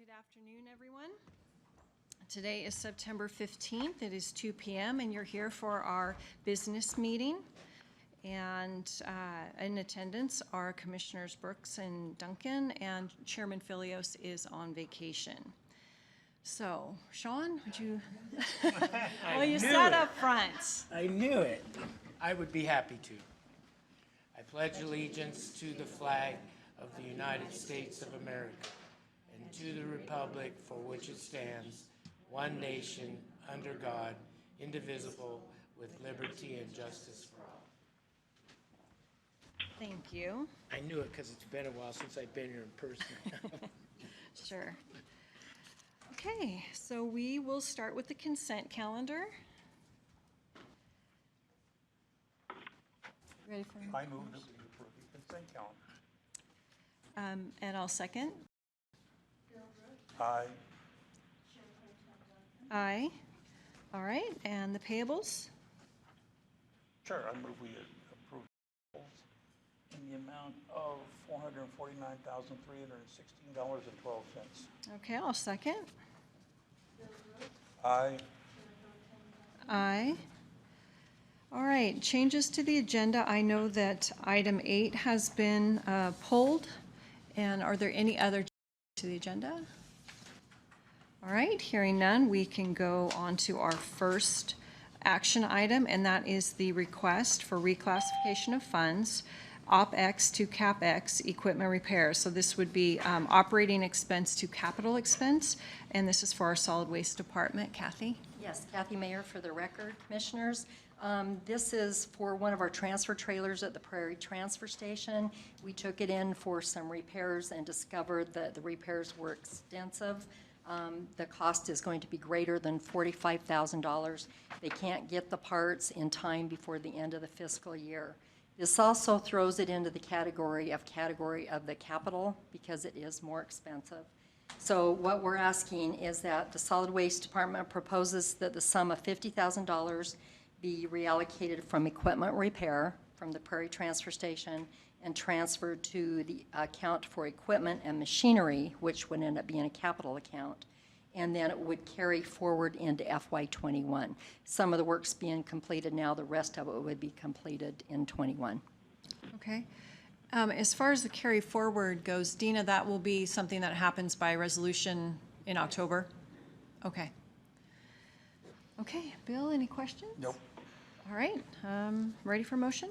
Good afternoon, everyone. Today is September 15th. It is 2 p.m. and you're here for our business meeting. And in attendance are Commissioners Brooks and Duncan, and Chairman Filios is on vacation. So, Shawn, would you? Well, you sat up front. I knew it. I would be happy to. I pledge allegiance to the flag of the United States of America and to the republic for which it stands, one nation, under God, indivisible, with liberty and justice for all. Thank you. I knew it because it's been a while since I've been here in person. Sure. Okay, so we will start with the consent calendar. Ready for I move that we approve the consent calendar. And I'll second. Aye. Aye. All right, and the payables? Sure, I move we approve the bills in the amount of $449,316.12. Okay, I'll second. Aye. Aye. All right, changes to the agenda. I know that item 8 has been pulled. And are there any other changes to the agenda? All right, hearing none, we can go on to our first action item, and that is the request for reclassification of funds, OpEx to CapEx, equipment repairs. So this would be operating expense to capital expense, and this is for our solid waste department. Cathy? Yes, Cathy Mayer for the record, Commissioners. This is for one of our transfer trailers at the Prairie Transfer Station. We took it in for some repairs and discovered that the repairs were extensive. The cost is going to be greater than $45,000. They can't get the parts in time before the end of the fiscal year. This also throws it into the category of the capital because it is more expensive. So what we're asking is that the Solid Waste Department proposes that the sum of $50,000 be reallocated from equipment repair from the Prairie Transfer Station and transferred to the account for equipment and machinery, which would end up being a capital account. And then it would carry forward into FY21. Some of the work's being completed now, the rest of it would be completed in 21. Okay. As far as the carry forward goes, Dina, that will be something that happens by resolution in October? Okay. Okay, Bill, any questions? Nope. All right, ready for motion?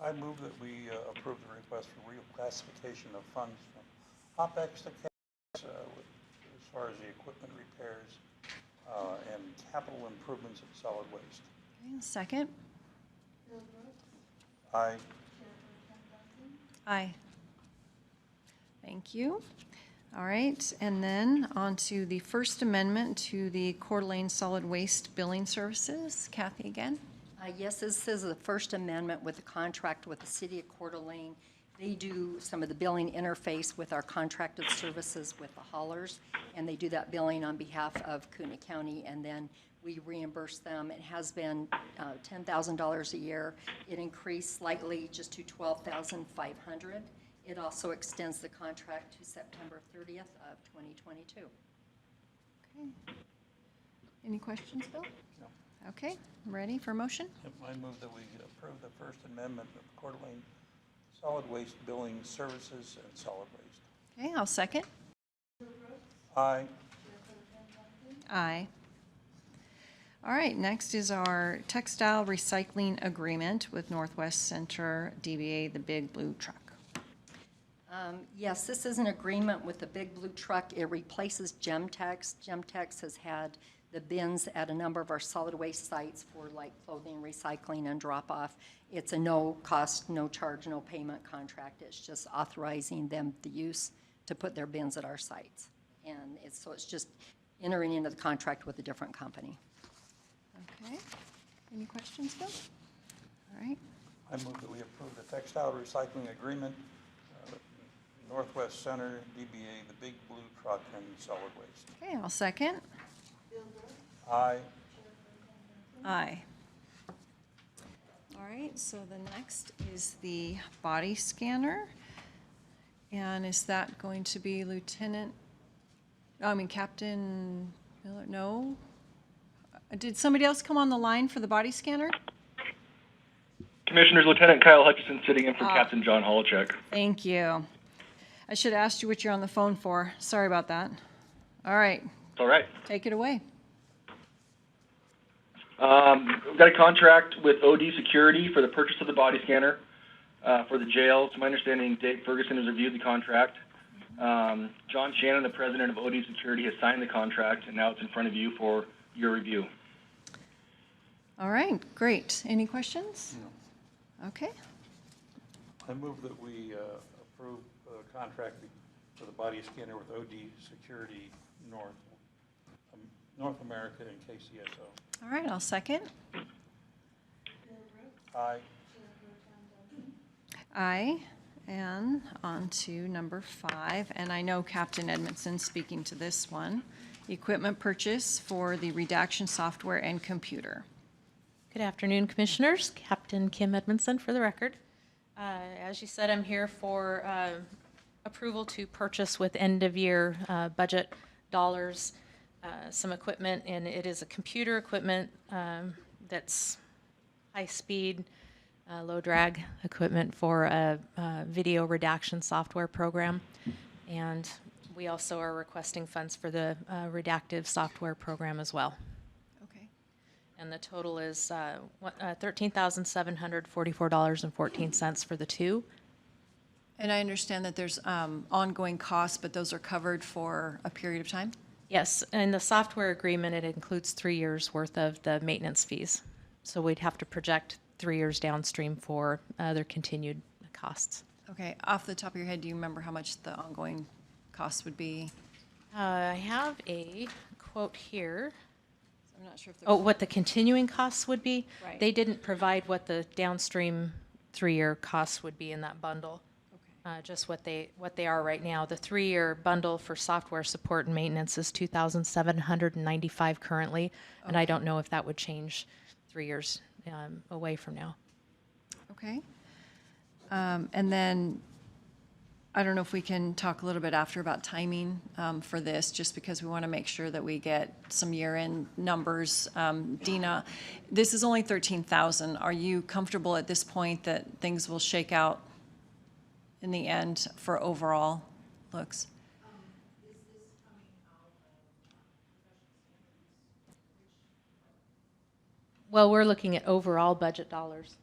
I move that we approve the request for reclassification of funds from OpEx to CapEx as far as the equipment repairs and capital improvements of solid waste. Okay, second. Aye. Aye. Thank you. All right, and then on to the First Amendment to the Coeur d'Alene Solid Waste Billing Services. Cathy again. Yes, this is the First Amendment with the contract with the City of Coeur d'Alene. They do some of the billing interface with our contracted services with the haulers, and they do that billing on behalf of Kootenai County, and then we reimburse them. It has been $10,000 a year. It increased slightly just to $12,500. It also extends the contract to September 30th of 2022. Okay. Any questions, Bill? No. Okay, ready for motion? Yep, I move that we approve the First Amendment of Coeur d'Alene Solid Waste Billing Services and Solid Waste. Okay, I'll second. Aye. Aye. All right, next is our textile recycling agreement with Northwest Center DBA, the Big Blue Truck. Yes, this is an agreement with the Big Blue Truck. It replaces Gemtex. Gemtex has had the bins at a number of our solid waste sites for like clothing recycling and drop-off. It's a no cost, no charge, no payment contract. It's just authorizing them the use to put their bins at our sites. And so it's just entering into the contract with a different company. Okay, any questions, Bill? All right. I move that we approve the textile recycling agreement, Northwest Center, DBA, the Big Blue Truck, and Solid Waste. Okay, I'll second. Aye. Aye. All right, so the next is the body scanner. And is that going to be Lieutenant Captain Miller, no? Did somebody else come on the line for the body scanner? Commissioners, Lieutenant Kyle Hutchison sitting in for Captain John Holochek. Thank you. I should have asked you what you're on the phone for. Sorry about that. All right, It's all right. take it away. We've got a contract with OD Security for the purchase of the body scanner for the jail. To my understanding, Dave Ferguson has reviewed the contract. John Shannon, the president of OD Security, has signed the contract, and now it's in front of you for your review. All right, great. Any questions? No. Okay, I move that we approve the contract for the body scanner with OD Security North America and KCSO. all right, I'll second. Aye. Aye, and on to number 5, and I know Captain Edmondson speaking to this one. Equipment purchase for the redaction software and computer. Good afternoon, Commissioners. Captain Kim Edmondson for the record. As you said, I'm here for approval to purchase with end-of-year budget dollars some equipment, and it is a computer equipment that's high-speed, low-drag equipment for a video redaction software program. And we also are requesting funds for the redactive software program as well. Okay. And the total is $13,744.14 for the two. And I understand that there's ongoing costs, but those are covered for a period of time? Yes, in the software agreement, it includes 3 years' worth of the maintenance fees. So we'd have to project 3 years downstream for their continued costs. Okay, off the top of your head, do you remember how much the ongoing costs would be? I have a quote here. I'm not sure if Oh, what the continuing costs would be? Right. They didn't provide what the downstream 3-year costs would be in that bundle. Okay. Just what they are right now. The 3-year bundle for software support and maintenance is $2,795 currently, and I don't know if that would change 3 years away from now. Okay. And then, I don't know if we can talk a little bit after about timing for this, just because we want to make sure that we get some year-end numbers. Dina, this is only $13,000. Are you comfortable at this point that things will shake out in the end for overall looks? Well, we're looking at overall budget dollars.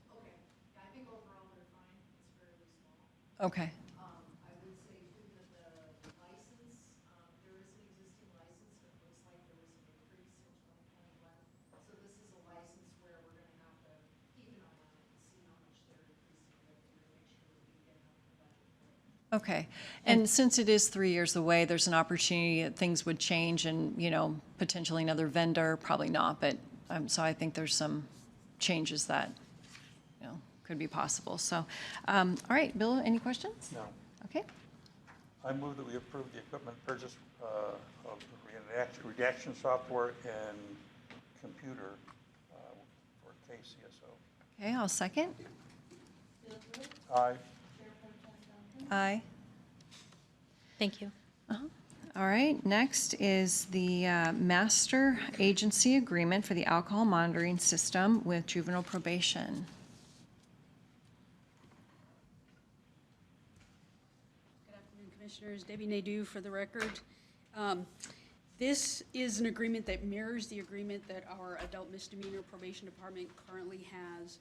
Okay. I would say too that the license, there is an existing license, but it looks like there was an increase in 2021. So this is a license where we're gonna have to keep an eye on it and see how much they're increasing it to make sure that we get enough in the budget. Okay. And since it is 3 years away, there's an opportunity that things would change and, potentially another vendor, probably not, but, so I think there's some changes that, could be possible. So, all right, Bill, any questions? No. Okay. I move that we approve the equipment purchase of the redaction software and computer for KCSO. Okay, I'll second. Aye. Aye. Thank you. All right, next is the master agency agreement for the alcohol monitoring system with juvenile probation. Good afternoon, Commissioners. Debbie Nadeau for the record. This is an agreement that mirrors the agreement that our adult misdemeanor probation department currently has.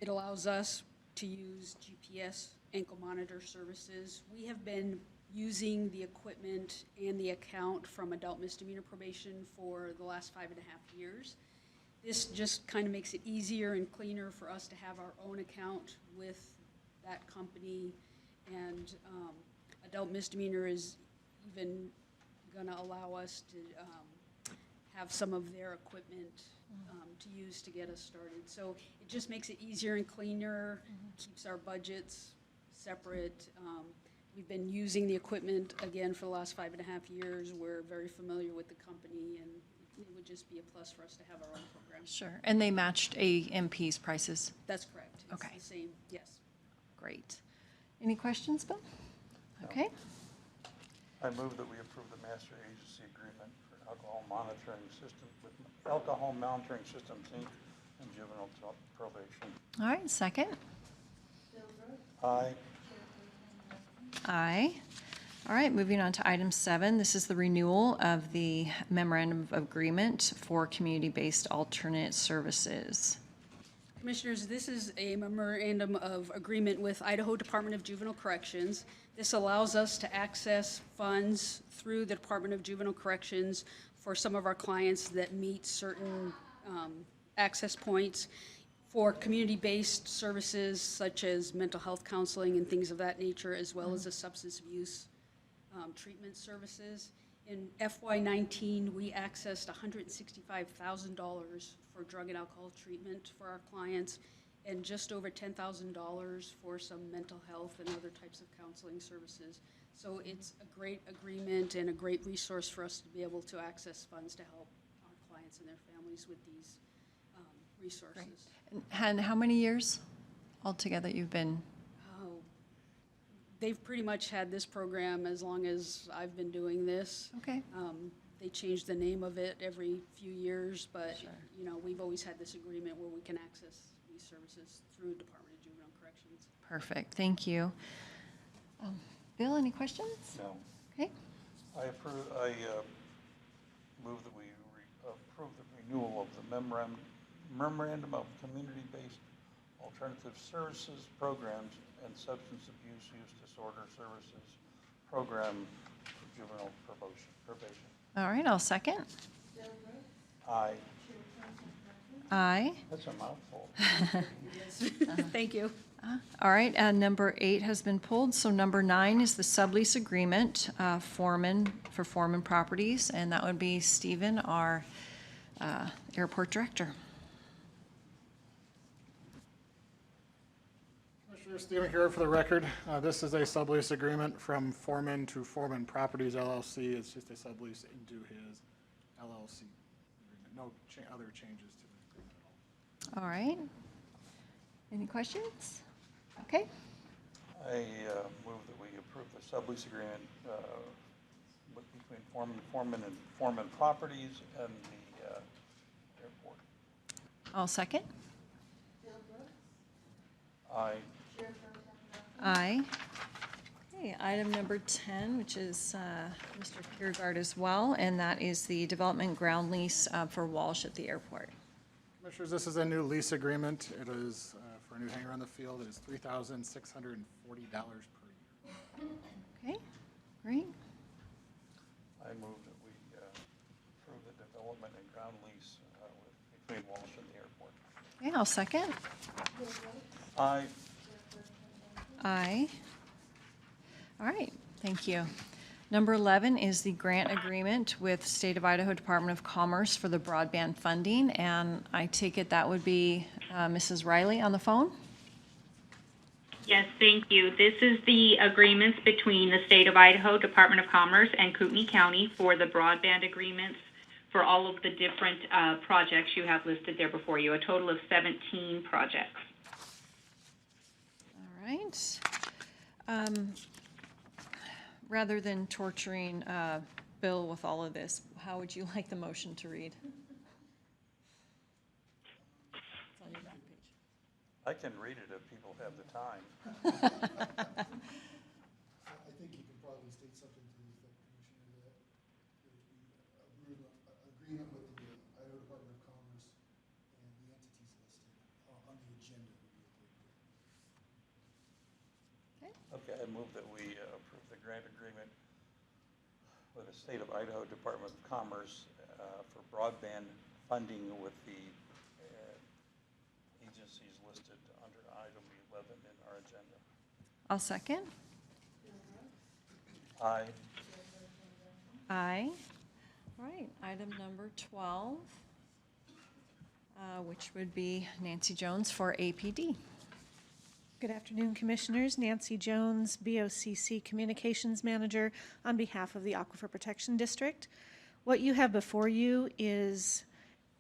It allows us to use GPS ankle monitor services. We have been using the equipment and the account from adult misdemeanor probation for the last 5.5 years. This just kind of makes it easier and cleaner for us to have our own account with that company. And adult misdemeanor is even gonna allow us to have some of their equipment to use to get us started. So it just makes it easier and cleaner, keeps our budgets separate. We've been using the equipment, again, for the last 5.5 years. We're very familiar with the company, and it would just be a plus for us to have our own program. Sure, and they matched AMP's prices. That's correct. It's Okay. the same, yes. Great. Any questions, Bill? Okay. I move that we approve the master agency agreement for alcohol monitoring system with Alcohol Monitoring Systems, Inc. and Juvenile Probation. All right, second. Aye. Aye. All right, moving on to item 7. This is the renewal of the memorandum of agreement for community-based alternate services. Commissioners, this is a memorandum of agreement with Idaho Department of Juvenile Corrections. This allows us to access funds through the Department of Juvenile Corrections for some of our clients that meet certain access points for community-based services such as mental health counseling and things of that nature, as well as the substance abuse treatment services. In FY19, we accessed $165,000 for drug and alcohol treatment for our clients, and just over $10,000 for some mental health and other types of counseling services. So it's a great agreement and a great resource for us to be able to access funds to help our clients and their families with these resources. And how many years altogether you've been? Oh, they've pretty much had this program as long as I've been doing this. Okay. They change the name of it every few years, but, you know, we've always had this agreement where we can access these services through Department of Juvenile Corrections. Perfect, thank you. Bill, any questions? No. Okay. I move that we approve the renewal of the memorandum of community-based alternative services programs and substance abuse use disorder services program for juvenile probation. All right, I'll second. Aye. Aye. That's a mouthful. Thank you. All right, number 8 has been pulled, so number 9 is the sublease agreement for Foreman Properties, and that would be Stephen, our airport director. Commissioner Stephen Kjergaard for the record. This is a sublease agreement from Foreman to Foreman Properties LLC. It's just a sublease into his LLC agreement. No other changes to the agreement at all. All right. Any questions? Okay. I move that we approve the sublease agreement between Foreman and Foreman Properties and the airport. I'll second. Aye. Aye. Okay, item number 10, which is Mr. Kjergaard as well, and that is the development ground lease for Walsh at the airport. Commissioners, this is a new lease agreement. It is for a new hangar on the field. It is $3,640 per year. Okay, great. I move that we approve the development and ground lease between Walsh and the airport. Okay, I'll second. Aye. Aye. All right, thank you. Number 11 is the grant agreement with State of Idaho Department of Commerce for the broadband funding, and I take it that would be Mrs. Riley on the phone? Yes, thank you. This is the agreements between the State of Idaho Department of Commerce and Kootenai County for the broadband agreements for all of the different projects you have listed there before you, a total of 17 projects. All right. Rather than torturing Bill with all of this, how would you like the motion to read? It's on your back page. I can read it if people have the time. I think you can probably state something to the effect, Commissioner, that agreement with the Idaho Department of Commerce and the entities listed on the agenda would be appropriate. Okay, I move that we approve the grant agreement with the State of Idaho Department of Commerce for broadband funding with the agencies listed under item 11 in our agenda. I'll second. Aye. Aye. All right, item number 12, which would be Nancy Jones for APD. Good afternoon, Commissioners. Nancy Jones, BOCC Communications Manager on behalf of the Aquifer Protection District. What you have before you is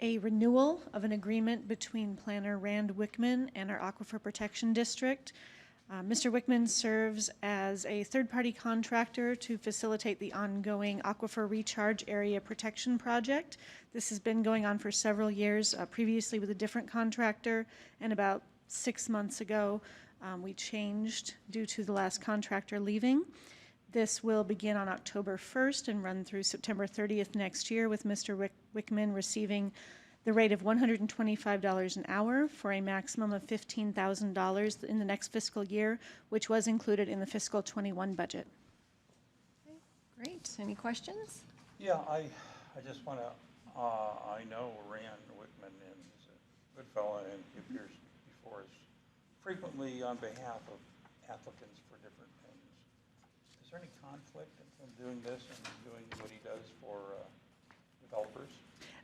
a renewal of an agreement between Planner Rand Wickman and our Aquifer Protection District. Mr. Wickman serves as a third-party contractor to facilitate the ongoing Aquifer Recharge Area Protection Project. This has been going on for several years, previously with a different contractor, and about 6 months ago, we changed due to the last contractor leaving. This will begin on October 1st and run through September 30th next year, with Mr. Wickman receiving the rate of $125 an hour for a maximum of $15,000 in the next fiscal year, which was included in the fiscal '21 budget. Great. Any questions? Yeah, I just want to, I know Rand Whitman, and he's a good fellow, and he appears before us frequently on behalf of applicants for different things. Is there any conflict in him doing this and doing what he does for developers?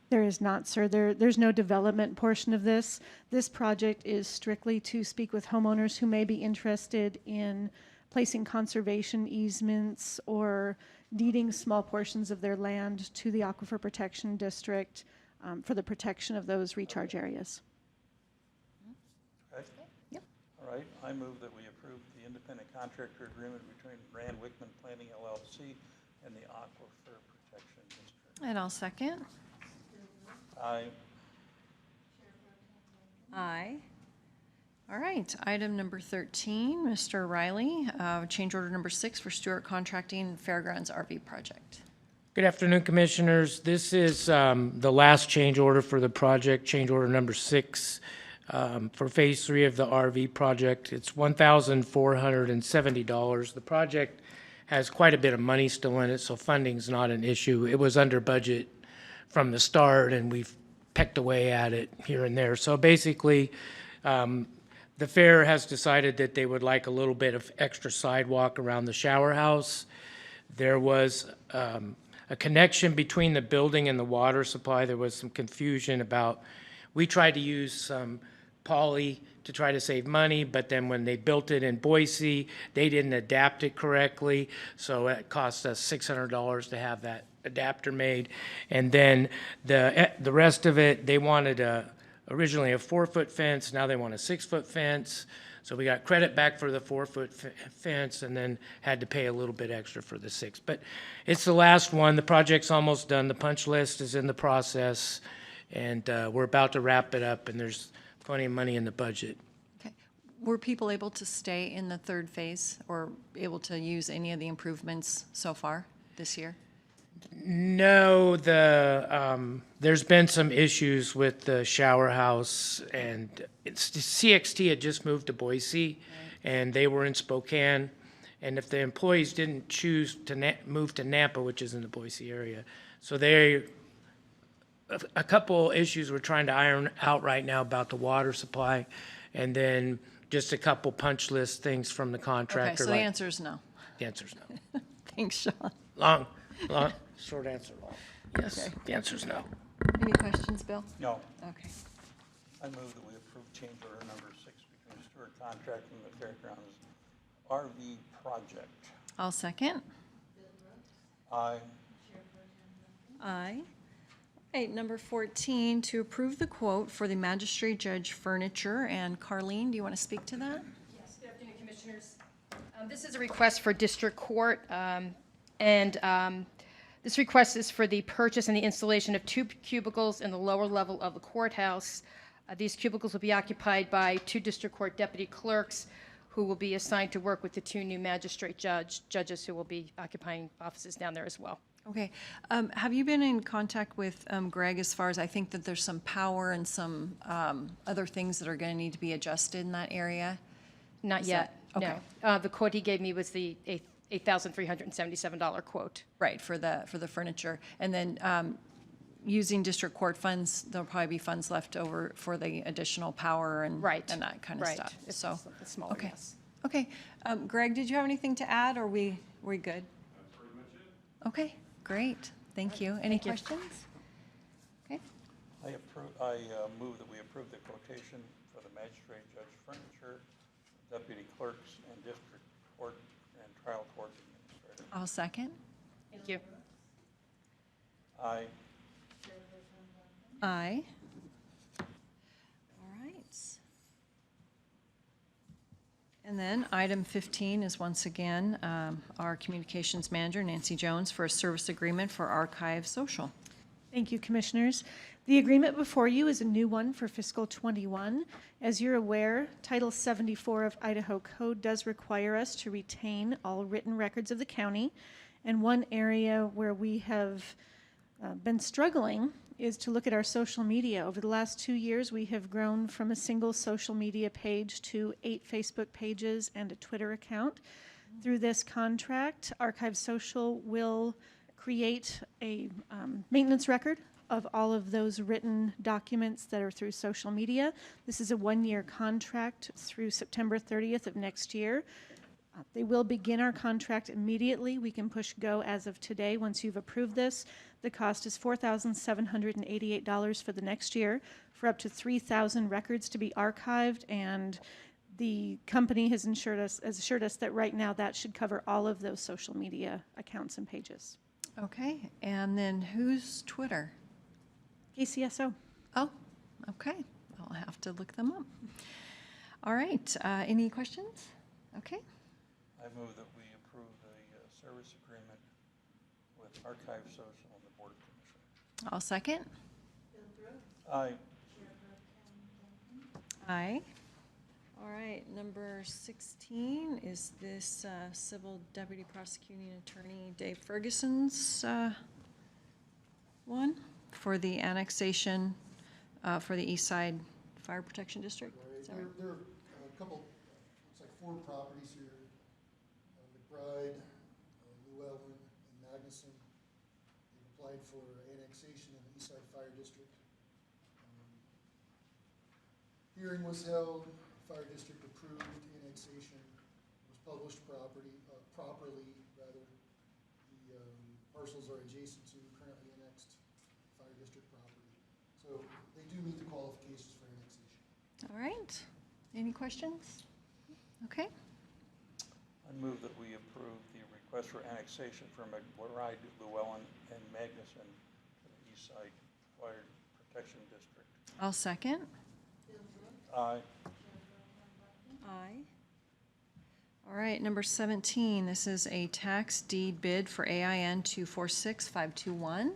There is not, sir. There's no development portion of this. This project is strictly to speak with homeowners who may be interested in placing conservation easements or deeding small portions of their land to the Aquifer Protection District for the protection of those recharge areas. Okay. Yep. All right, I move that we approve the independent contractor agreement between Rand Wickman Planning LLC and the Aquifer Protection District. And I'll second. Aye. Aye. All right, item number 13, Mr. Riley, change order number 6 for Stewart Contracting Fairgrounds RV project. Good afternoon, Commissioners. This is the last change order for the project, change order number 6 for Phase 3 of the RV project. It's $1,470. The project has quite a bit of money still in it, so funding's not an issue. It was under budget from the start, and we've pecked away at it here and there. So basically, the fair has decided that they would like a little bit of extra sidewalk around the shower house. There was a connection between the building and the water supply. There was some confusion about, we tried to use some poly to try to save money, but then when they built it in Boise, they didn't adapt it correctly, so it cost us $600 to have that adapter made. And then the rest of it, they wanted originally a 4-foot fence, now they want a 6-foot fence. So we got credit back for the 4-foot fence and then had to pay a little bit extra for the 6. But it's the last one. The project's almost done. The punch list is in the process, and we're about to wrap it up, and there's plenty of money in the budget. Okay. Were people able to stay in the third phase or able to use any of the improvements so far this year? No, there's been some issues with the shower house, and CXT had just moved to Boise, and they were in Spokane. And if the employees didn't choose to move to Nampa, which is in the Boise area, so a couple issues we're trying to iron out right now about the water supply, and then just a couple punch list things from the contractor. Okay, so the answer is no. The answer's no. Thanks, Shawn. Long, short answer, long. Yes, Okay. the answer's no. Any questions, Bill? No. Okay. I move that we approve change order number 6 between Stewart Contracting and the Fairgrounds RV project. I'll second. Aye. Aye. Okay, number 14, to approve the quote for the magistrate judge furniture. And Karlene, do you want to speak to that? Yes, good afternoon, Commissioners. This is a request for district court, this request is for the purchase and the installation of 2 cubicles in the lower level of the courthouse. These cubicles will be occupied by 2 district court deputy clerks who will be assigned to work with the 2 new magistrate judges who will be occupying offices down there as well. Okay. Have you been in contact with Greg as far as, I think that there's some power and some other things that are going to need to be adjusted in that area? Not yet, okay. no. The quote he gave me was the $8,377 quote. Right, for the furniture. And then using district court funds, there'll probably be funds left over for the additional power and and that kind of stuff. It's So, it's smaller, okay. yes. Okay. Greg, did you have anything to add, or are we good? That's pretty much it. Okay, great. Thank you. Any questions? Okay. I move that we approve the quotation for the magistrate judge furniture, deputy clerks, and district court and trial court administrator. I'll second. Thank you. Aye. Aye. All right. And then item 15 is once again our communications manager, Nancy Jones, for a service agreement for Archive Social. Thank you, Commissioners. The agreement before you is a new one for fiscal '21. As you're aware, Title 74 of Idaho Code does require us to retain all written records of the county. And one area where we have been struggling is to look at our social media. Over the last 2 years, we have grown from a single social media page to 8 Facebook pages and a Twitter account. Through this contract, Archive Social will create a maintenance record of all of those written documents that are through social media. This is a 1-year contract through September 30th of next year. They will begin our contract immediately. We can push go as of today once you've approved this. The cost is $4,788 for the next year for up to 3,000 records to be archived, and the company has assured us that right now that should cover all of those social media accounts and pages. Okay, and then who's Twitter? KCSO. Oh, okay. I'll have to look them up. All right, any questions? Okay. I move that we approve the service agreement with Archive Social and the Board of Commissioners. I'll second. Aye. Aye. All right, number 16 is this Civil Deputy Prosecuting Attorney Dave Ferguson's one for the annexation for the East Side Fire Protection District. Is that right? There are a couple, looks like 4 properties here. McBride, Llewellyn, and Magnuson. They've applied for annexation in the East Side Fire District. Hearing was held, Fire District approved annexation, was published properly. The parcels are adjacent to currently annexed Fire District property. So they do meet the qualifications for annexation. All right. Any questions? Okay. I move that we approve the request for annexation for McBride, Llewellyn, and Magnuson to the East Side Fire Protection District. I'll second. Aye. Aye. All right, number 17, this is a tax deed bid for AIN 246521.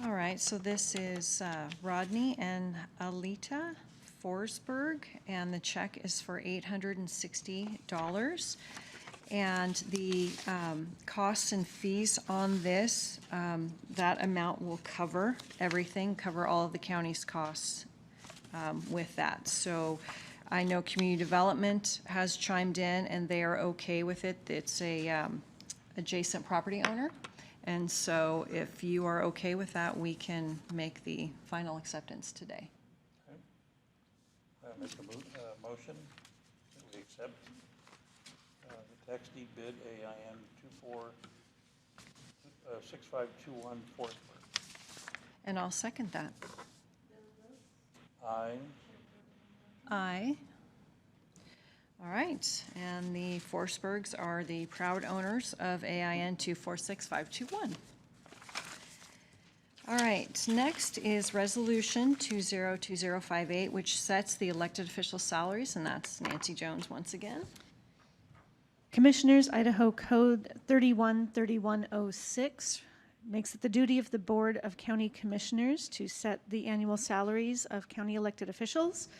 All right, so this is Rodney and Alita Forsberg, and the check is for $860. And the costs and fees on this, that amount will cover everything, cover all of the county's costs with that. So I know Community Development has chimed in, and they are okay with it. It's a adjacent property owner. And so if you are okay with that, we can make the final acceptance today. Okay. I make a motion that we accept the tax deed bid AIN 246521 Forsberg. And I'll second that. Aye. Aye. All right, and the Forsbergs are the proud owners of AIN 246521. All right, next is Resolution 202058, which sets the elected official salaries, and that's Nancy Jones once again. Commissioners, Idaho Code 313106 makes it the duty of the Board of County Commissioners to set the annual salaries of county elected officials.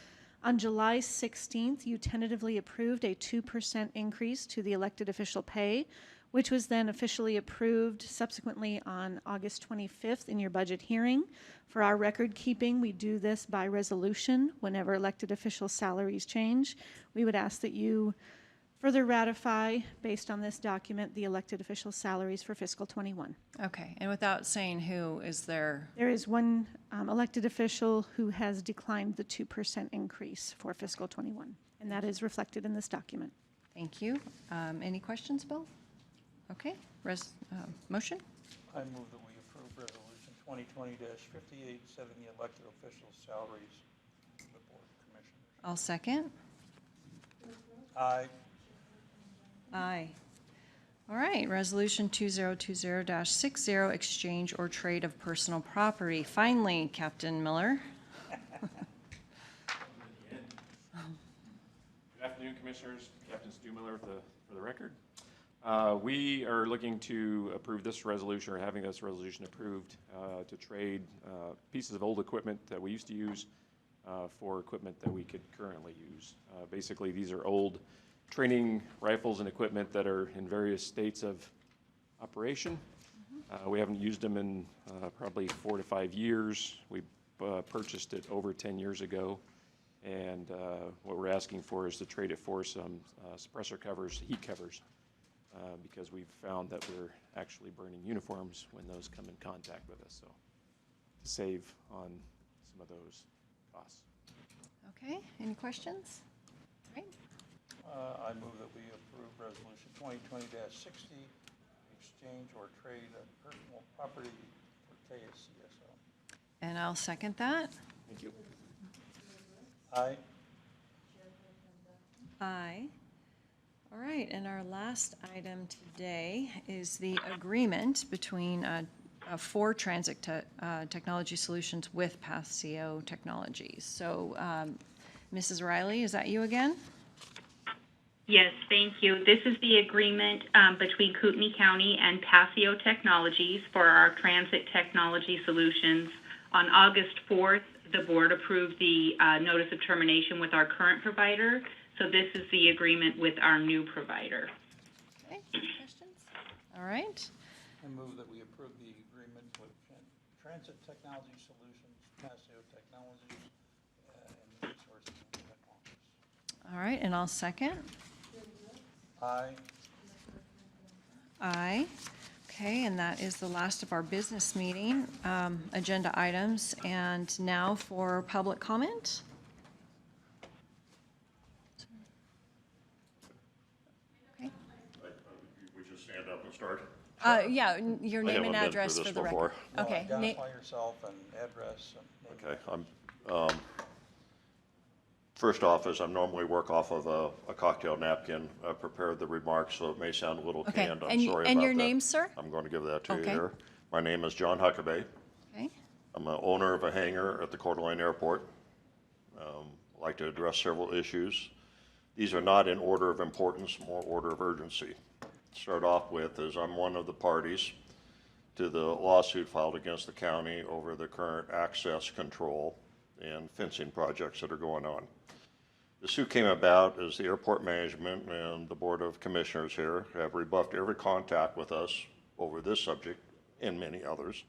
On July 16th, you tentatively approved a 2% increase to the elected official pay, which was then officially approved subsequently on August 25th in your budget hearing. For our record keeping, we do this by resolution whenever elected official salaries change. We would ask that you further ratify, based on this document, the elected official salaries for fiscal '21. Okay, and without saying who, is there? There is one elected official who has declined the 2% increase for fiscal '21, and that is reflected in this document. Thank you. Any questions, Bill? Okay, motion? I move that we approve Resolution 2020-58, setting the elected officials' salaries of the Board of Commissioners. I'll second. Aye. Aye. All right, Resolution 2020-60, exchange or trade of personal property. Finally, Captain Miller. Good afternoon, Commissioners. Captain Stu Miller for the record. We are looking to approve this resolution, or having this resolution approved, to trade pieces of old equipment that we used to use for equipment that we could currently use. Basically, these are old training rifles and equipment that are in various states of operation. We haven't used them in probably 4 to 5 years. We purchased it over 10 years ago. And what we're asking for is to trade it for some suppressor covers, heat covers, because we've found that we're actually burning uniforms when those come in contact with us. So to save on some of those costs. Okay, any questions? All right. I move that we approve Resolution 2020-60, exchange or trade of personal property for KCSO. And I'll second that. Thank you. Aye. Aye. All right, and our last item today is the agreement between for transit technology solutions with PathCO Technologies. So, Mrs. Riley, is that you again? Yes, thank you. This is the agreement between Kootenai County and PathCO Technologies for our transit technology solutions. On August 4th, the board approved the notice of termination with our current provider. So this is the agreement with our new provider. Okay, questions? All right. I move that we approve the agreement with Transit Technology Solutions, PathCO Technologies, and the Resources Management Office. All right, and I'll second. Aye. Aye. Okay, and that is the last of our business meeting agenda items. And now for public comment. Okay. We just stand up and start? Yeah, your name and address for the record. No, Okay. identify yourself and address. And name. Okay, I'm, first off, as I normally work off of a cocktail napkin, I prepared the remarks, so it may sound a little Okay, canned. I'm and sorry about that. and your name, sir? I'm going to give that to you Okay. here. My name is John Huckabee. Okay. I'm an owner of a hangar at the Coeur d'Alene Airport. I'd like to address several issues. These are not in order of importance, more order of urgency. Start off with is I'm one of the parties to the lawsuit filed against the county over the current access control and fencing projects that are going on. The suit came about as the airport management and the Board of Commissioners here have rebuffed every contact with us over this subject and many others.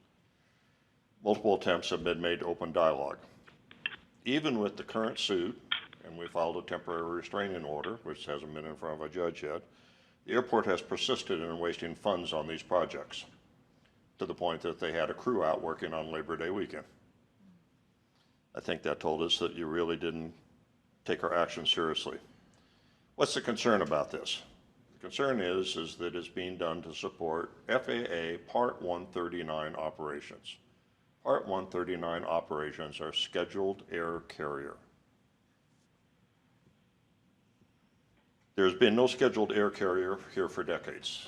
Multiple attempts have been made to open dialogue. Even with the current suit, and we filed a temporary restraining order, which hasn't been in front of a judge yet, the airport has persisted in wasting funds on these projects to the point that they had a crew out working on Labor Day weekend. I think that told us that you really didn't take our action seriously. What's the concern about this? The concern is that it's being done to support FAA Part 139 operations. Part 139 operations are scheduled air carrier. There's been no scheduled air carrier here for decades.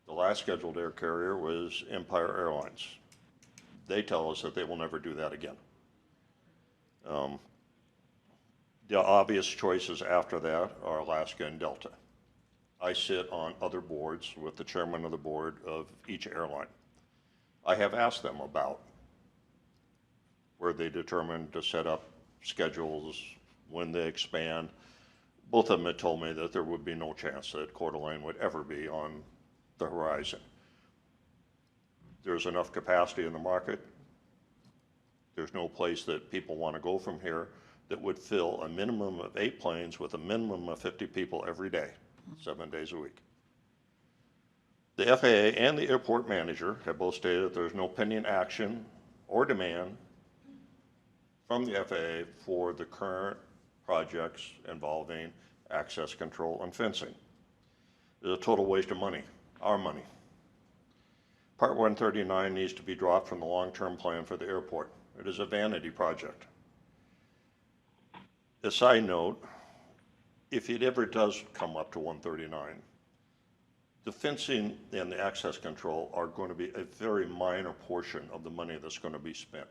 The last scheduled air carrier was Empire Airlines. They tell us that they will never do that again. The obvious choices after that are Alaska and Delta. I sit on other boards with the chairman of the board of each airline. I have asked them about where they determined to set up schedules, when they expand. Both of them had told me that there would be no chance that Coeur d'Alene would ever be on the horizon. There's enough capacity in the market. There's no place that people want to go from here that would fill a minimum of 8 planes with a minimum of 50 people every day, 7 days a week. The FAA and the airport manager have both stated that there's no pending action or demand from the FAA for the current projects involving access control and fencing. It's a total waste of money. our money. Part 139 needs to be dropped from the long-term plan for the airport. It is a vanity project. A side note, if it ever does come up to 139, the fencing and the access control are going to be a very minor portion of the money that's going to be spent.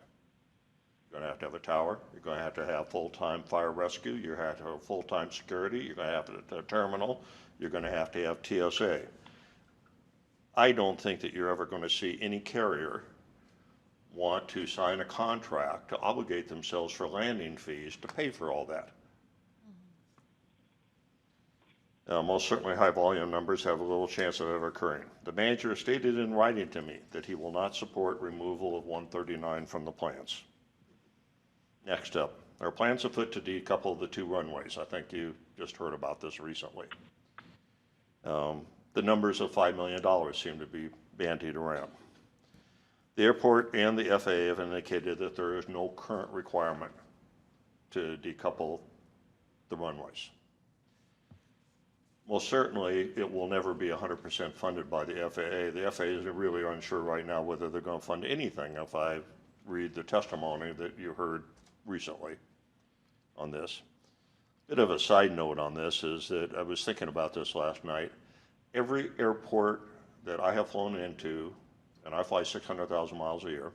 You're going to have a tower, you're going to have full-time fire rescue, you're going to have full-time security, you're going to have a terminal, you're going to have TSA. I don't think that you're ever going to see any carrier want to sign a contract to obligate themselves for landing fees to pay for all that. Most certainly high volume numbers have a little chance of ever occurring. The manager stated in writing to me that he will not support removal of 139 from the plans. Next up, there are plans afoot to decouple the two runways. I think you just heard about this recently. The numbers of $5 million seem to be bandied around. The airport and the FAA have indicated that there is no current requirement to decouple the runways. Most certainly, it will never be 100% funded by the FAA. The FAA is really unsure right now whether they're going to fund anything if I read the testimony that you heard recently on this. Bit of a side note on this is that I was thinking about this last night. Every airport that I have flown into, and I fly 600,000 miles a year,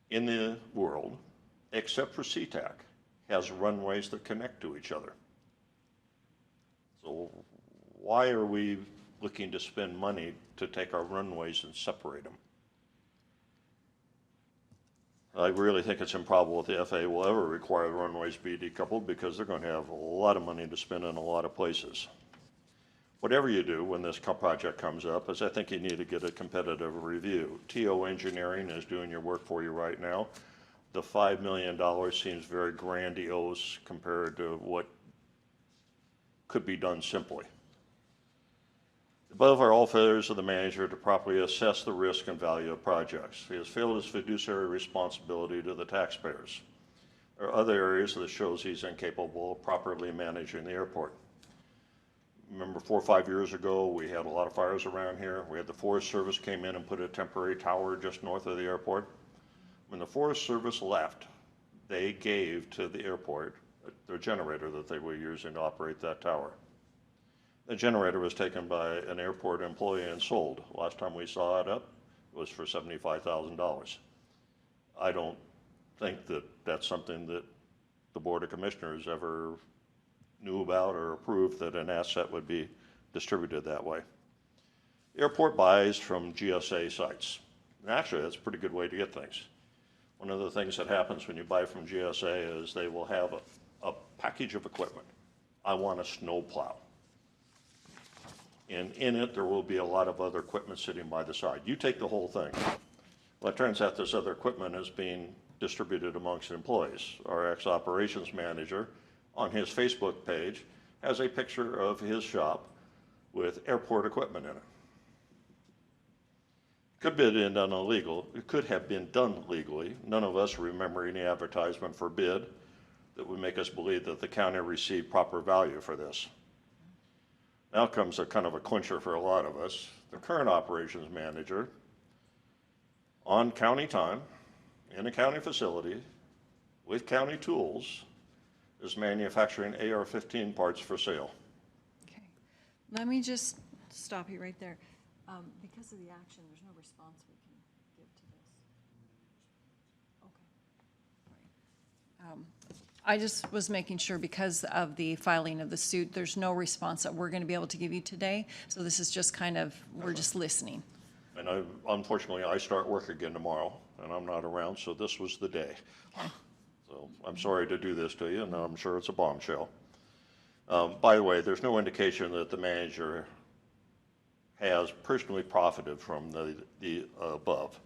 in the world, except for SeaTac, has runways that connect to each other. So why are we looking to spend money to take our runways and separate them? I really think it's improbable that the FAA will ever require the runways be decoupled because they're going to have a lot of money to spend in a lot of places. Whatever you do when this project comes up is I think you need to get a competitive review. TO Engineering is doing your work for you right now. The $5 million seems very grandiose compared to what could be done simply. Above are all failures of the manager to properly assess the risk and value of projects. He has failed his fiduciary responsibility to the taxpayers. There are other areas that shows he's incapable of properly managing the airport. Remember 4 or 5 years ago, we had a lot of fires around here. We had the Forest Service came in and put a temporary tower just north of the airport. When the Forest Service left, they gave to the airport their generator that they were using to operate that tower. The generator was taken by an airport employee and sold. Last time we saw it up, it was for $75,000. I don't think that that's something that the Board of Commissioners ever knew about or approved, that an asset would be distributed that way. The airport buys from GSA sites. And actually, that's a pretty good way to get things. One of the things that happens when you buy from GSA is they will have a package of equipment. I want a snow plow. And in it, there will be a lot of other equipment sitting by the side. You take the whole thing. Well, it turns out this other equipment is being distributed amongst employees. Our ex-operations manager on his Facebook page has a picture of his shop with airport equipment in it. Could have been done illegal. It could have been done legally. None of us remember any advertisement for bid that would make us believe that the county received proper value for this. Now comes a kind of a clincher for a lot of us. The current operations manager, on county time, in a county facility, with county tools, is manufacturing AR-15 parts for sale. Okay. Let me just stop you right there. Because of the action, there's no response we can give to this. Okay. All right. I just was making sure because of the filing of the suit, there's no response that we're going to be able to give you today. So this is just kind of, we're just listening. And unfortunately, I start work again tomorrow, and I'm not around, so this was the day. Okay. So I'm sorry to do this to you, and I'm sure it's a bombshell. By the way, there's no indication that the manager has personally profited from the above.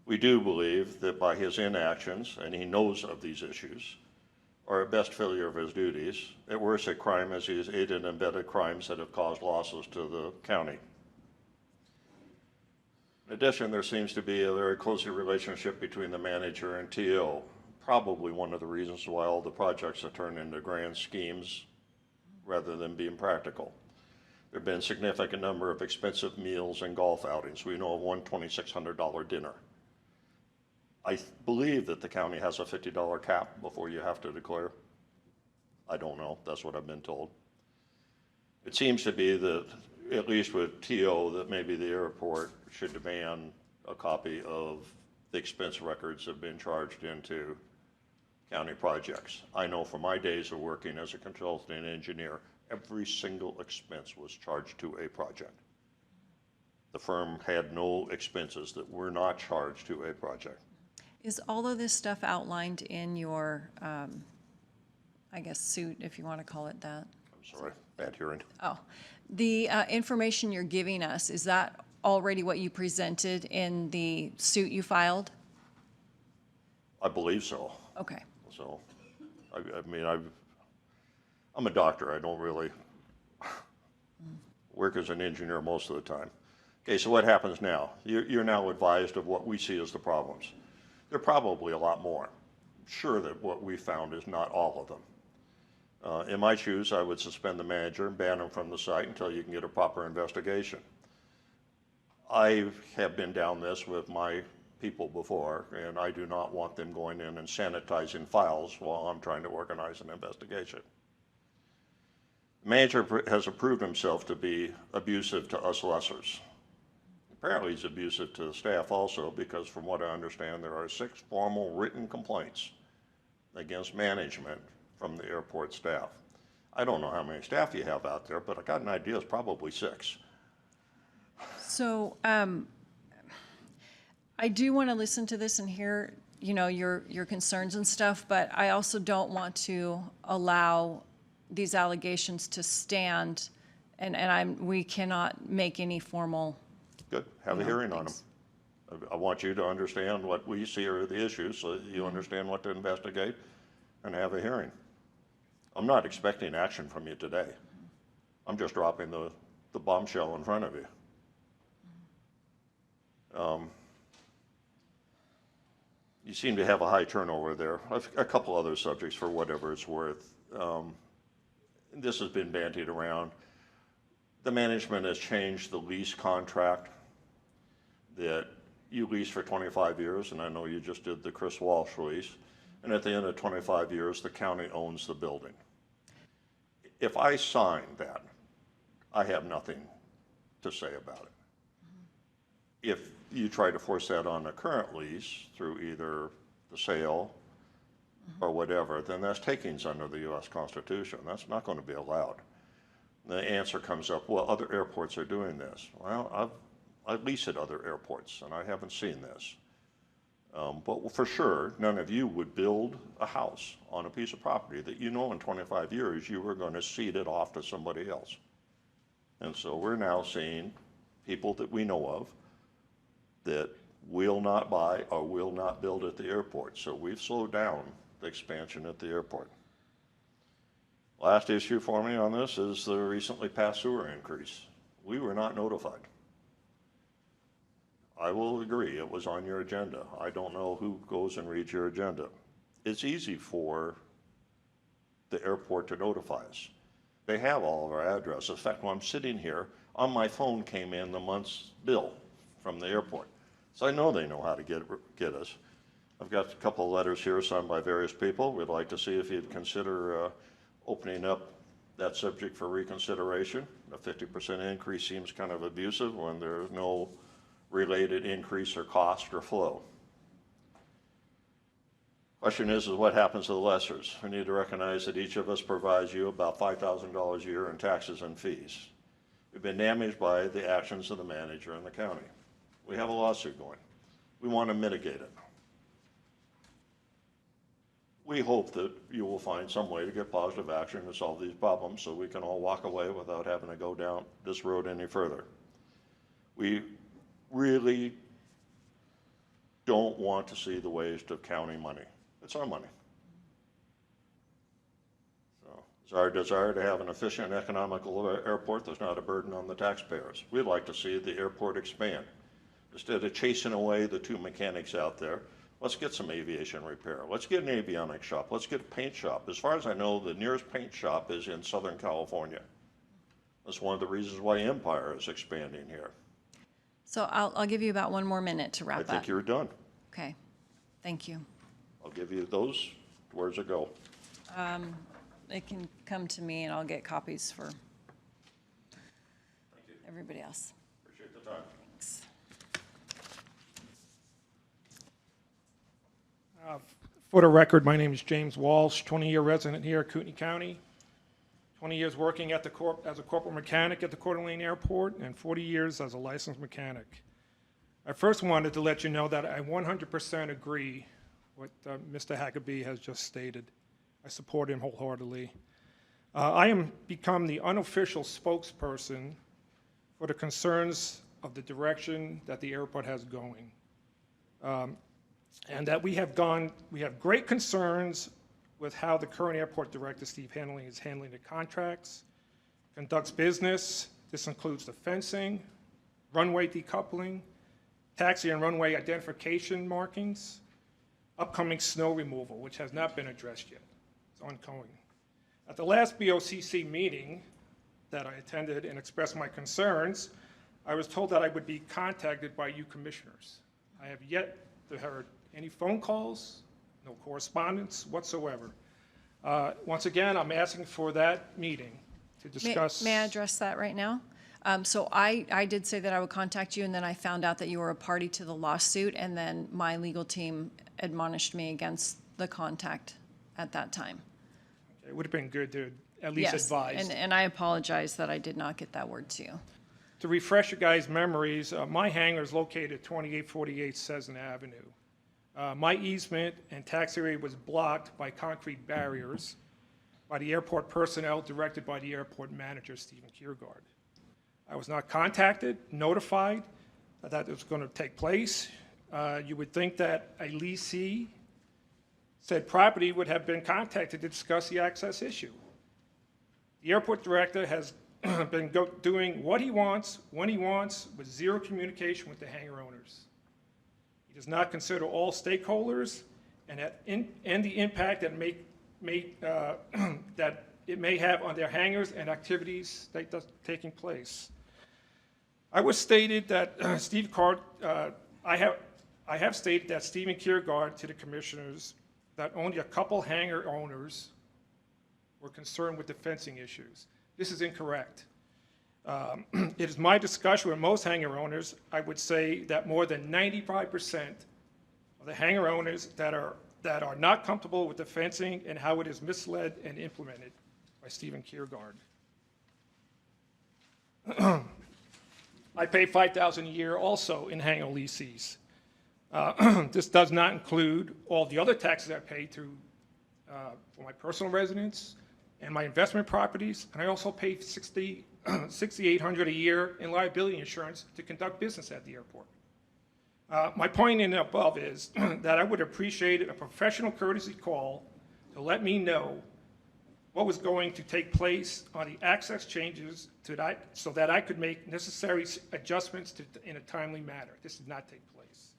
We do believe that by his inactions, and he knows of these issues, or at best failure of his duties, at worst a crime as he has aided and abetted crimes that have caused losses to the county. In addition, there seems to be a very close relationship between the manager and TO, probably one of the reasons why all the projects are turned into grand schemes rather than being practical. There have been a significant number of expensive meals and golf outings. We know of one $2,600 dinner. I believe that the county has a $50 cap before you have to declare. I don't know. That's what I've been told. It seems to be that, at least with TO, that maybe the airport should demand a copy of the expense records that have been charged into county projects. I know from my days of working as a consultant engineer, every single expense was charged to a project. The firm had no expenses that were not charged to a project. Is all of this stuff outlined in your, I guess, suit, if you want to call it that? I'm sorry, bad hearing. Oh, the information you're giving us, is that already what you presented in the suit you filed? I believe so. Okay. So, I mean, I'm a doctor. I don't really work as an engineer most of the time. Okay, so what happens now? You're now advised of what we see as the problems. There are probably a lot more. I'm sure that what we found is not all of them. In my shoes, I would suspend the manager and ban him from the site until you can get a proper investigation. I have been down this with my people before, and I do not want them going in and sanitizing files while I'm trying to organize an investigation. The manager has approved himself to be abusive to us lessors. Apparently he's abusive to the staff also, because from what I understand, there are 6 formal written complaints against management from the airport staff. I don't know how many staff you have out there, but I got an idea it's probably 6. So, I do want to listen to this and hear, you know, your concerns and stuff, but I also don't want to allow these allegations to stand, and we cannot make any formal. Good, have a hearing on them. I want you to understand what we see are the issues, so that you understand what to investigate, and have a hearing. I'm not expecting action from you today. I'm just dropping the bombshell in front of you. You seem to have a high turnover there. A couple other subjects for whatever it's worth. This has been bandied around. The management has changed the lease contract that you lease for 25 years, and I know you just did the Chris Walsh lease, and at the end of 25 years, the county owns the building. If I sign that, I have nothing to say about it. If you try to force that on a current lease through either the sale or whatever, then that's takings under the U.S. Constitution. That's not going to be allowed. The answer comes up, well, other airports are doing this. Well, I lease at other airports, and I haven't seen this. But for sure, none of you would build a house on a piece of property that you know in 25 years you were going to cede it off to somebody else. And so we're now seeing people that we know of that will not buy or will not build at the airport. So we've slowed down the expansion at the airport. Last issue for me on this is the recently passed sewer increase. We were not notified. I will agree, it was on your agenda. I don't know who goes and reads your agenda. It's easy for the airport to notify us. They have all of our addresses. In fact, when I'm sitting here, on my phone came in the month's bill from the airport. So I know they know how to get us. I've got a couple of letters here signed by various people. We'd like to see if you'd consider opening up that subject for reconsideration. A 50% increase seems kind of abusive when there's no related increase or cost or flow. Question is what happens to the lessors? We need to recognize that each of us provides you about $5,000 a year in taxes and fees. We've been damaged by the actions of the manager and the county. We have a lawsuit going. We want to mitigate it. We hope that you will find some way to get positive action to solve these problems so we can all walk away without having to go down this road any further. We really don't want to see the waste of county money. It's our money. So it's our desire to have an efficient and economical airport that's not a burden on the taxpayers. We'd like to see the airport expand. Instead of chasing away the 2 mechanics out there, let's get some aviation repair. Let's get an avionics shop. Let's get a paint shop. As far as I know, the nearest paint shop is in Southern California. That's one of the reasons why Empire is expanding here. So I'll give you about 1 more minute to wrap I up. think you're done. Okay, thank you. I'll give you those. Where's it go? It can come to me and I'll get copies for everybody else. Appreciate the time. Thanks. For the record, my name is James Walsh, 20-year resident here at Kootenai County, 20 years working at as a corporate mechanic at the Kootenai Airport, and 40 years as a licensed mechanic. I first wanted to let you know that I 100% agree with Mr. Huckabee has just stated. I support him wholeheartedly. I am become the unofficial spokesperson for the concerns of the direction that the airport has going. And that we have great concerns with how the current airport director, Steve Hanley, is handling the contracts, conducts business. This includes the fencing, runway decoupling, taxi and runway identification markings, upcoming snow removal, which has not been addressed yet. It's ongoing. At the last BOCC meeting that I attended and expressed my concerns, I was told that I would be contacted by you commissioners. I have yet to hear any phone calls, no correspondence whatsoever. Once again, I'm asking for that meeting to discuss. May I address that right now? So I did say that I would contact you, and then I found out that you were a party to the lawsuit, and then my legal team admonished me against the contact at that time. It would have been good to at least advise. Yes, and I apologize that I did not get that word to you. To refresh you guys' memories, my hangar is located at 2848 Cessna Avenue. My easement and taxiway was blocked by concrete barriers by the airport personnel directed by the airport manager, Stephen Kjergaard. I was not contacted, notified that it was going to take place. You would think that a leasee said property would have been contacted to discuss the access issue. The airport director has been doing what he wants, when he wants, with zero communication with the hangar owners. He does not consider all stakeholders and the impact that that it may have on their hangars and activities taking place. I was stated that I have stated that Stephen Kjergaard to the commissioners that only a couple hangar owners were concerned with the fencing issues. This is incorrect. It is my discussion with most hangar owners, I would say that more than 95% of the hangar owners that are not comfortable with the fencing and how it is misled and implemented by Stephen Kjergaard. I pay $5,000 a year also in hangar leases. This does not include all the other taxes I pay for my personal residence and my investment properties, and I also pay $6,800 a year in liability insurance to conduct business at the airport. My point in and above is that I would appreciate a professional courtesy call to let me know what was going to take place on the access changes so that I could make necessary adjustments in a timely manner. This did not take place.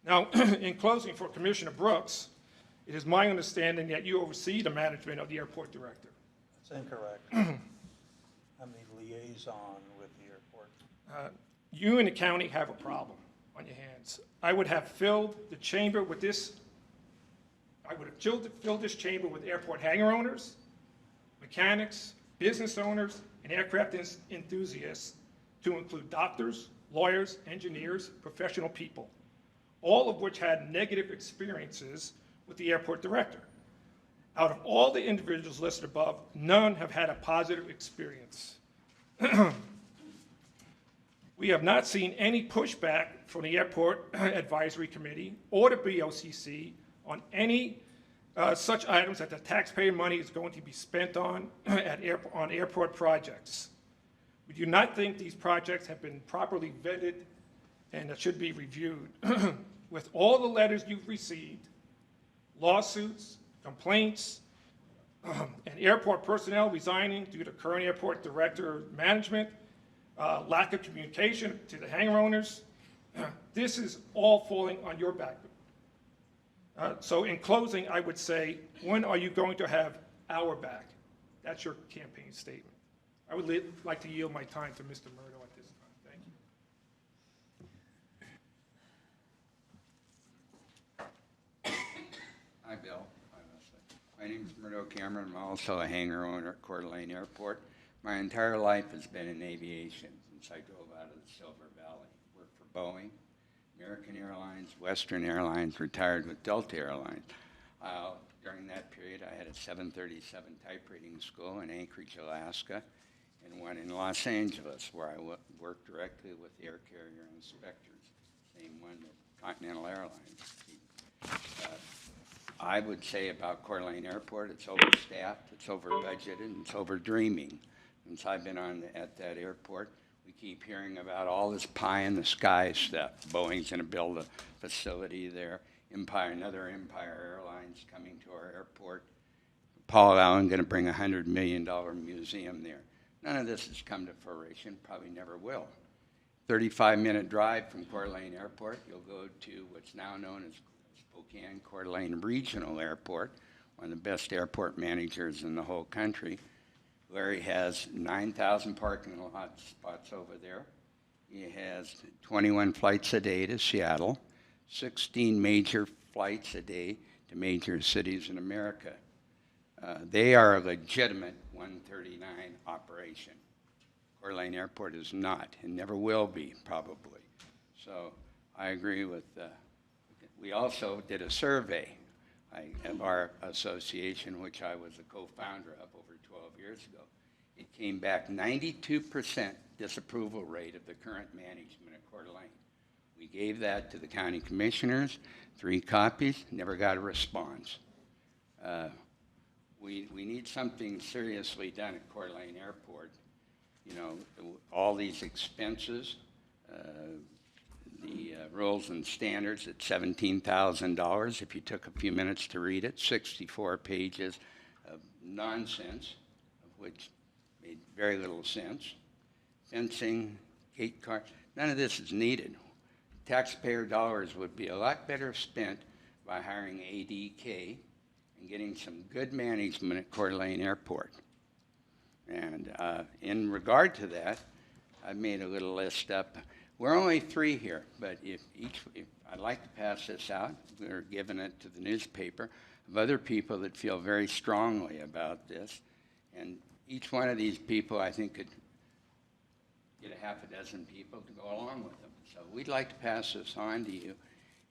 Now, in closing, for Commissioner Brooks, it is my understanding that you oversee the management of the airport director. That's incorrect. I'm the liaison with the airport. You and the county have a problem on your hands. I would have filled the chamber with this. I would have filled this chamber with airport hangar owners, mechanics, business owners, and aircraft enthusiasts, to include doctors, lawyers, engineers, professional people, all of which had negative experiences with the airport director. Out of all the individuals listed above, none have had a positive experience. We have not seen any pushback from the Airport Advisory Committee or the BOCC on any such items that the taxpayer money is going to be spent on airport projects. We do not think these projects have been properly vetted and that should be reviewed. With all the letters you've received, lawsuits, complaints, and airport personnel resigning due to current airport director management, lack of communication to the hangar owners, this is all falling on your back. So in closing, I would say, when are you going to have our back? That's your campaign statement. I would like to yield my time to Mr. Murdo at this time. Thank you. Hi, Bill. Hi, Leslie. My name is Murdo Cameron. I'm also a hangar owner at Coeur d'Alene Airport. My entire life has been in aviation since I drove out of the Silver Valley. Worked for Boeing, American Airlines, Western Airlines, retired with Delta Airlines. During that period, I had a 737 type rating school in Anchorage, Alaska, and one in Los Angeles, where I worked directly with air carrier inspectors, same one that Continental Airlines. I would say about Coeur d'Alene Airport, it's overstaffed, it's over budgeted, and it's over dreaming. Since I've been at that airport, we keep hearing about all this pie in the sky stuff. Boeing's going to build a facility there. Another Empire Airlines coming to our airport. Paul Allen going to bring a $100 million museum there. None of this has come to fruition, probably never will. 35-minute drive from Coeur d'Alene Airport, you'll go to what's now known as Spokane Coeur d'Alene Regional Airport, one of the best airport managers in the whole country. Larry has 9,000 parking lot spots over there. He has 21 flights a day to Seattle, 16 major flights a day to major cities in America. They are a legitimate 139 operation. Coeur d'Alene Airport is not and never will be, probably. So I agree with, we also did a survey of our association, which I was a co-founder of over 12 years ago. It came back 92% disapproval rate of the current management at Coeur d'Alene. We gave that to the county commissioners, 3 copies, never got a response. We need something seriously done at Coeur d'Alene Airport. You know, all these expenses, the rules and standards at $17,000. If you took a few minutes to read it, 64 pages of nonsense, of which made very little sense. Fencing, gate car, none of this is needed. Taxpayer dollars would be a lot better spent by hiring ADK and getting some good management at Coeur d'Alene Airport. And in regard to that, I've made a little list up. We're only 3 here, but if I'd like to pass this out, we're giving it to the newspaper, of other people that feel very strongly about this. And each one of these people, I think, could get a half a dozen people to go along with them. So we'd like to pass this on to you,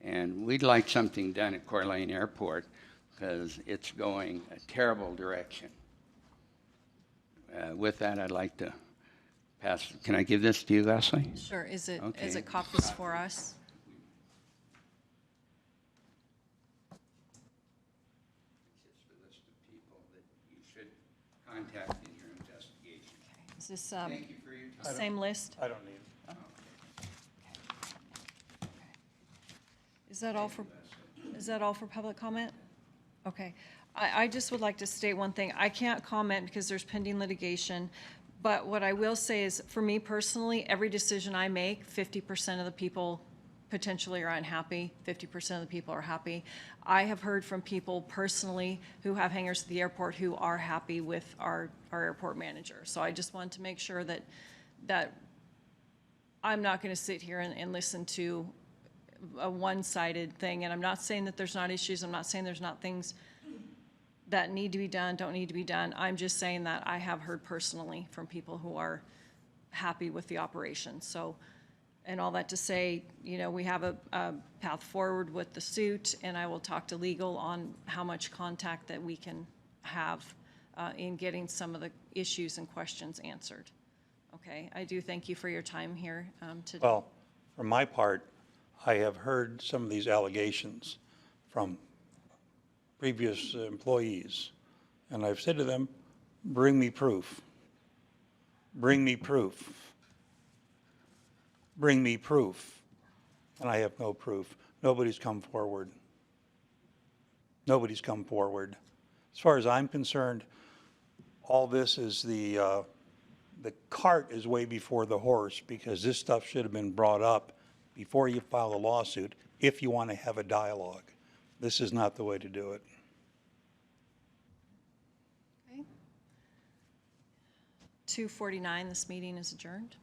and we'd like something done at Coeur d'Alene Airport because it's going a terrible direction. With that, I'd like to pass. Can I give this to you, Leslie? Sure. Is it Okay. copies for us? It's the list of people that you should contact in your investigation. Is this Thank you for your time. same list? I don't need it. Is that all for public comment? Okay. I just would like to state one thing. I can't comment because there's pending litigation, but what I will say is, for me personally, every decision I make, 50% of the people potentially are unhappy, 50% of the people are happy. I have heard from people personally who have hangars at the airport who are happy with our airport manager. So I just want to make sure that I'm not going to sit here and listen to a one-sided thing. And I'm not saying that there's not issues. I'm not saying there's not things that need to be done, don't need to be done. I'm just saying that I have heard personally from people who are happy with the operation. So, and all that to say, you know, we have a path forward with the suit, and I will talk to legal on how much contact that we can have in getting some of the issues and questions answered. Okay, I do thank you for your time here today. Well, for my part, I have heard some of these allegations from previous employees, and I've said to them, bring me proof. Bring me proof. Bring me proof. And I have no proof. Nobody's come forward. Nobody's come forward. As far as I'm concerned, all this is the cart is way before the horse, because this stuff should have been brought up before you file a lawsuit if you want to have a dialogue. This is not the way to do it. Okay. 2:49, this meeting is adjourned.